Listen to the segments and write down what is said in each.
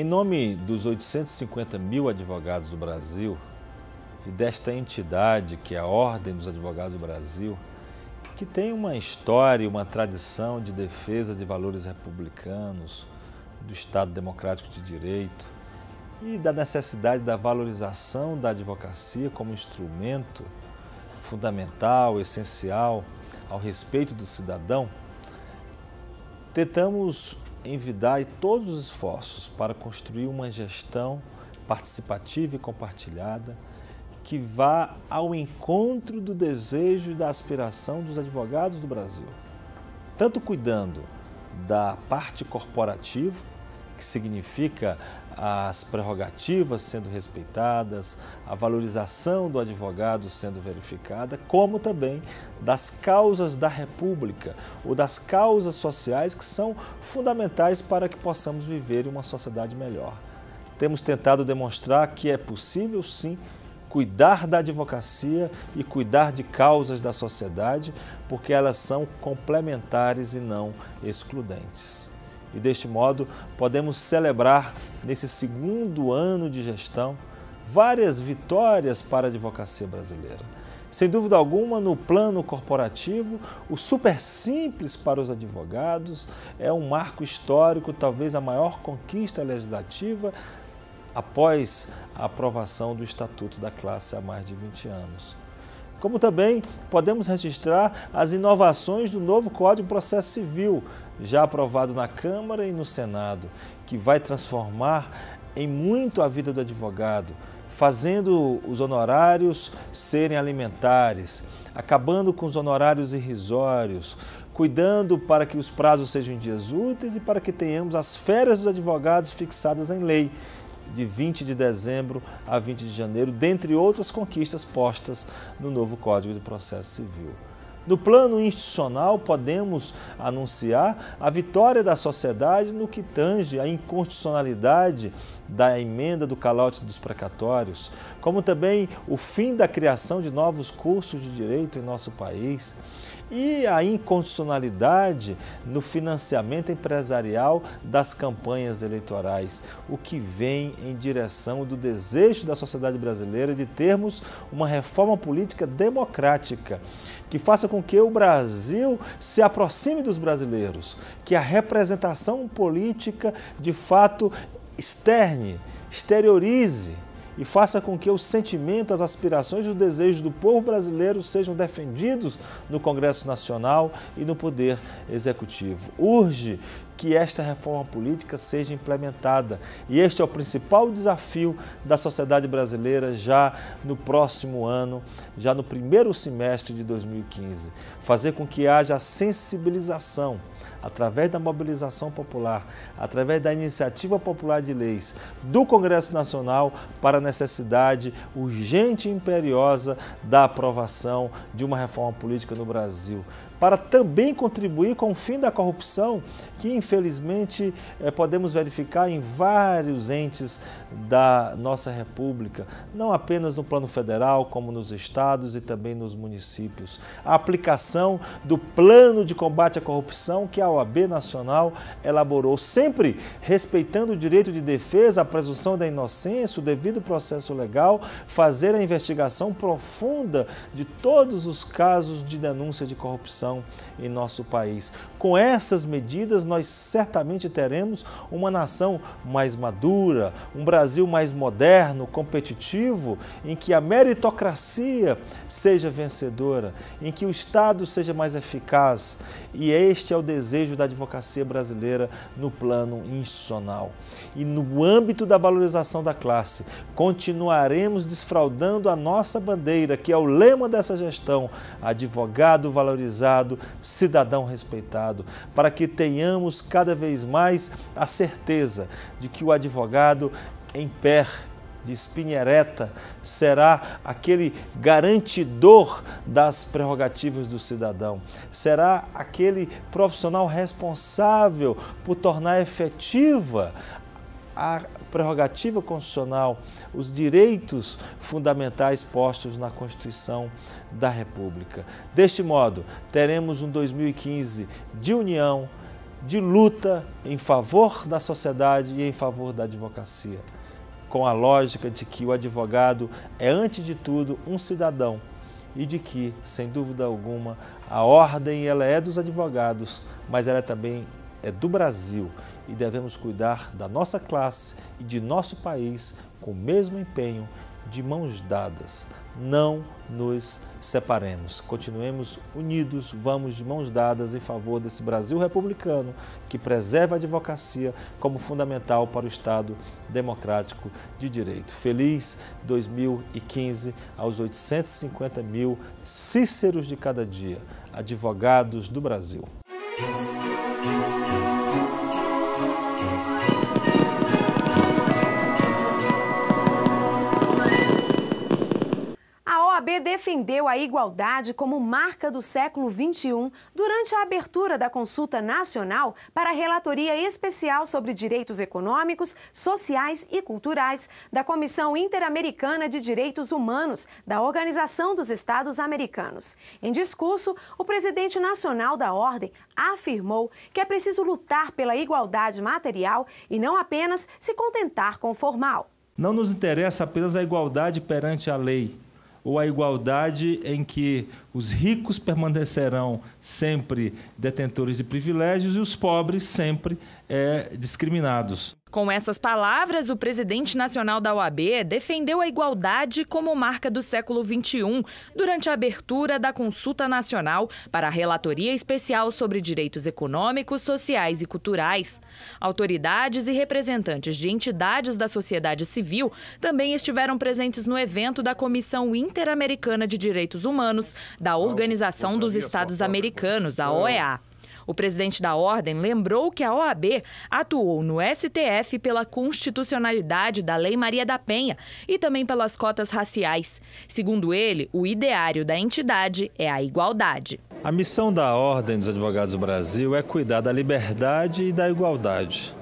nome dos 850 mil advogados do Brasil e desta entidade que é a Ordem dos Advogados do Brasil, que tem uma história e uma tradição de defesa de valores republicanos, do Estado Democrático de Direito e da necessidade da valorização da advocacia como instrumento fundamental, essencial ao respeito do cidadão, tentamos envidar todos os esforços para construir uma gestão participativa e compartilhada que vá ao encontro do desejo e da aspiração dos advogados do Brasil, tanto cuidando da parte corporativa, que significa as prerrogativas sendo respeitadas, a valorização do advogado sendo verificada, como também das causas da República ou das causas sociais que são fundamentais para que possamos viver em uma sociedade melhor. Temos tentado demonstrar que é possível, sim, cuidar da advocacia e cuidar de causas da sociedade, porque elas são complementares e não excludentes. E deste modo, podemos celebrar, nesse segundo ano de gestão, várias vitórias para a advocacia brasileira. Sem dúvida alguma, no plano corporativo, o Super Simples para os advogados é um marco histórico, talvez a maior conquista legislativa após a aprovação do Estatuto da Classe há mais de 20 anos. Como também podemos registrar as inovações do novo Código de Processo Civil, já aprovado na Câmara e no Senado, que vai transformar em muito a vida do advogado, fazendo os honorários serem alimentares, acabando com os honorários irrisórios, cuidando para que os prazos sejam em dias úteis e para que tenhamos as férias dos advogados fixadas em lei, de 20 de dezembro a 20 de janeiro, dentre outras conquistas postas no novo Código de Processo Civil. No plano institucional, podemos anunciar a vitória da sociedade no que tange à inconstitucionalidade da emenda do calote dos precatórios, como também o fim da criação de novos cursos de direito em nosso país e a inconstitucionalidade no financiamento empresarial das campanhas eleitorais, o que vem em direção do desejo da sociedade brasileira de termos uma reforma política democrática, que faça com que o Brasil se aproxime dos brasileiros, que a representação política de fato exteriorize e faça com que o sentimento, as aspirações e os desejos do povo brasileiro sejam defendidos no Congresso Nacional e no Poder Executivo. Urge que esta reforma política seja implementada e este é o principal desafio da sociedade brasileira já no próximo ano, já no primeiro semestre de 2015. Fazer com que haja sensibilização através da mobilização popular, através da iniciativa popular de leis do Congresso Nacional para a necessidade urgente e imperiosa da aprovação de uma reforma política no Brasil, para também contribuir com o fim da corrupção, que infelizmente podemos verificar em vários entes da nossa República, não apenas no plano federal, como nos estados e também nos municípios. A aplicação do plano de combate à corrupção que a OAB Nacional elaborou, sempre respeitando o direito de defesa, a presunção da inocência, o devido processo legal, fazer a investigação profunda de todos os casos de denúncia de corrupção em nosso país. Com essas medidas, nós certamente teremos uma nação mais madura, um Brasil mais moderno, competitivo, em que a meritocracia seja vencedora, em que o Estado seja mais eficaz. E este é o desejo da advocacia brasileira no plano institucional. E no âmbito da valorização da classe, continuaremos desfraudando a nossa bandeira, que é o lema dessa gestão: advogado valorizado, cidadão respeitado, para que tenhamos cada vez mais a certeza de que o advogado em pé, de espinha ereta, será aquele garantidor das prerrogativas do cidadão, será aquele profissional responsável por tornar efetiva a prerrogativa constitucional, os direitos fundamentais postos na Constituição da República. Deste modo, teremos um 2015 de união, de luta em favor da sociedade e em favor da advocacia, com a lógica de que o advogado é, antes de tudo, um cidadão e de que, sem dúvida alguma, a ordem ela é dos advogados, mas ela também é do Brasil e devemos cuidar da nossa classe e de nosso país com o mesmo empenho, de mãos dadas. Não nos separemos, continuemos unidos, vamos de mãos dadas em favor desse Brasil republicano que preserva a advocacia como fundamental para o Estado democrático de direito. Feliz 2015 aos 850 mil Cíceros de cada dia, advogados do Brasil. A OAB defendeu a igualdade como marca do século XXI durante a abertura da consulta nacional para a Relatoria Especial sobre Direitos Econômicos, Sociais e Culturais da Comissão Interamericana de Direitos Humanos da Organização dos Estados Americanos. Em discurso, o presidente nacional da Ordem afirmou que é preciso lutar pela igualdade material e não apenas se contentar com o formal. Não nos interessa apenas a igualdade perante a lei, ou a igualdade em que os ricos permanecerão sempre detentores de privilégios e os pobres sempre discriminados. Com essas palavras, o presidente nacional da OAB defendeu a igualdade como marca do século XXI durante a abertura da consulta nacional para a Relatoria Especial sobre Direitos Econômicos, Sociais e Culturais. Autoridades e representantes de entidades da sociedade civil também estiveram presentes no evento da Comissão Interamericana de Direitos Humanos da Organização dos Estados Americanos, a OEA. O presidente da Ordem lembrou que a OAB atuou no STF pela constitucionalidade da Lei Maria da Penha e também pelas cotas raciais. Segundo ele, o ideário da entidade é a igualdade. A missão da Ordem dos Advogados do Brasil é cuidar da liberdade e da igualdade.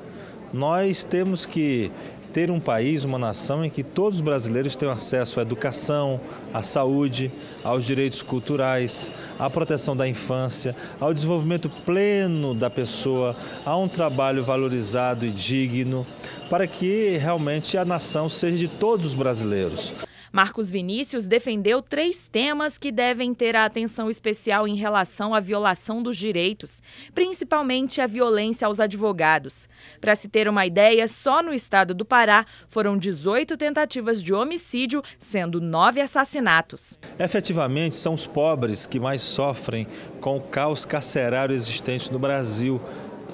Nós temos que ter um país, uma nação em que todos os brasileiros tenham acesso à educação, à saúde, aos direitos culturais, à proteção da infância, ao desenvolvimento pleno da pessoa, a um trabalho valorizado e digno, para que realmente a nação seja de todos os brasileiros. Marcos Vinícius defendeu 3 temas que devem ter a atenção especial em relação à violação dos direitos, principalmente a violência aos advogados. Para se ter uma ideia, só no estado do Pará foram 18 tentativas de homicídio, sendo 9 assassinatos. Efetivamente, são os pobres que mais sofrem com o caos carcerário existente no Brasil.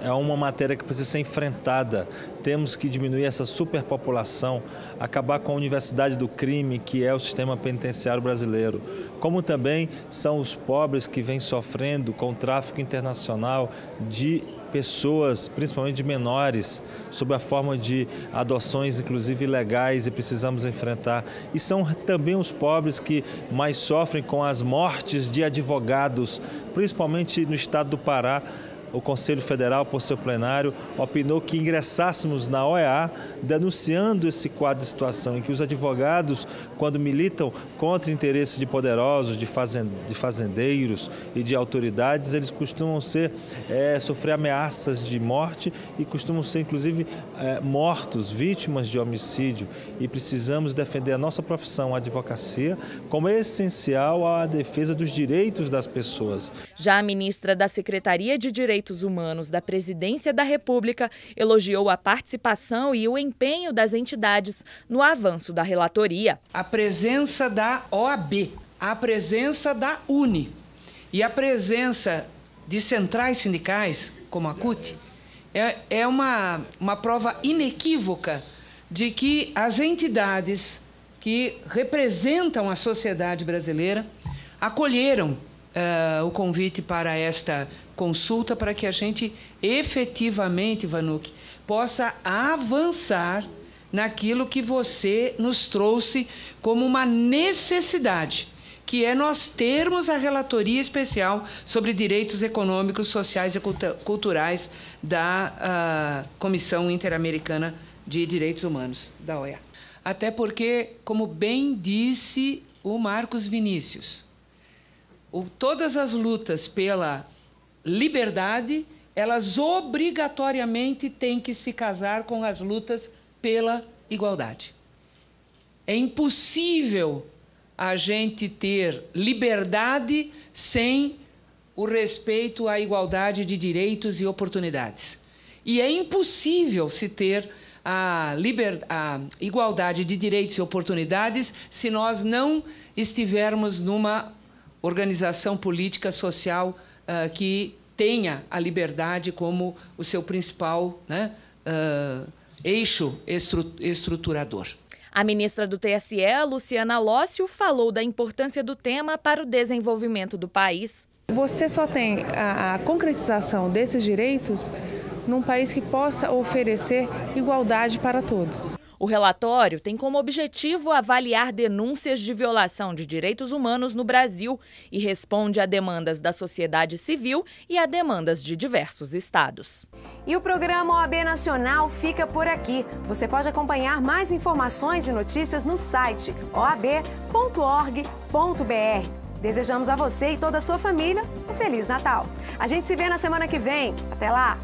É uma matéria que precisa ser enfrentada. Temos que diminuir essa superpopulação, acabar com a universidade do crime, que é o sistema penitenciário brasileiro. Como também são os pobres que vêm sofrendo com o tráfico internacional de pessoas, principalmente de menores, sob a forma de adoções, inclusive ilegais, e precisamos enfrentar. E são também os pobres que mais sofrem com as mortes de advogados, principalmente no estado do Pará. O Conselho Federal, por seu plenário, opinou que ingressássemos na OEA denunciando esse quadro de situação em que os advogados, quando militam contra interesses de poderosos, de fazendeiros e de autoridades, eles costumam sofrer ameaças de morte e costumam ser, inclusive, mortos, vítimas de homicídio. E precisamos defender a nossa profissão, a advocacia, como essencial à defesa dos direitos das pessoas. Já a ministra da Secretaria de Direitos Humanos da Presidência da República elogiou a participação e o empenho das entidades no avanço da relatoria. A presença da OAB, a presença da UNE e a presença de centrais sindicais, como a CUT, é uma prova inequívoca de que as entidades que representam a sociedade brasileira acolheram o convite para esta consulta, para que a gente efetivamente, Vanuc, possa avançar naquilo que você nos trouxe como uma necessidade, que é nós termos a Relatoria Especial sobre Direitos Econômicos, Sociais e Culturais da Comissão Interamericana de Direitos Humanos, da OEA. Até porque, como bem disse o Marcos Vinícius, todas as lutas pela liberdade elas obrigatoriamente têm que se casar com as lutas pela igualdade. É impossível a gente ter liberdade sem o respeito à igualdade de direitos e oportunidades. E é impossível se ter a igualdade de direitos e oportunidades se nós não estivermos numa organização política social que tenha a liberdade como o seu principal, né, eixo estruturador. A ministra do TSE, Luciana Lócio, falou da importância do tema para o desenvolvimento do país. Você só tem a concretização desses direitos num país que possa oferecer igualdade para todos. O relatório tem como objetivo avaliar denúncias de violação de direitos humanos no Brasil e responde a demandas da sociedade civil e a demandas de diversos estados. E o programa OAB Nacional fica por aqui. Você pode acompanhar mais informações e notícias no site oab.org.br. Desejamos a você e toda a sua família um Feliz Natal. A gente se vê na semana que vem. Até lá!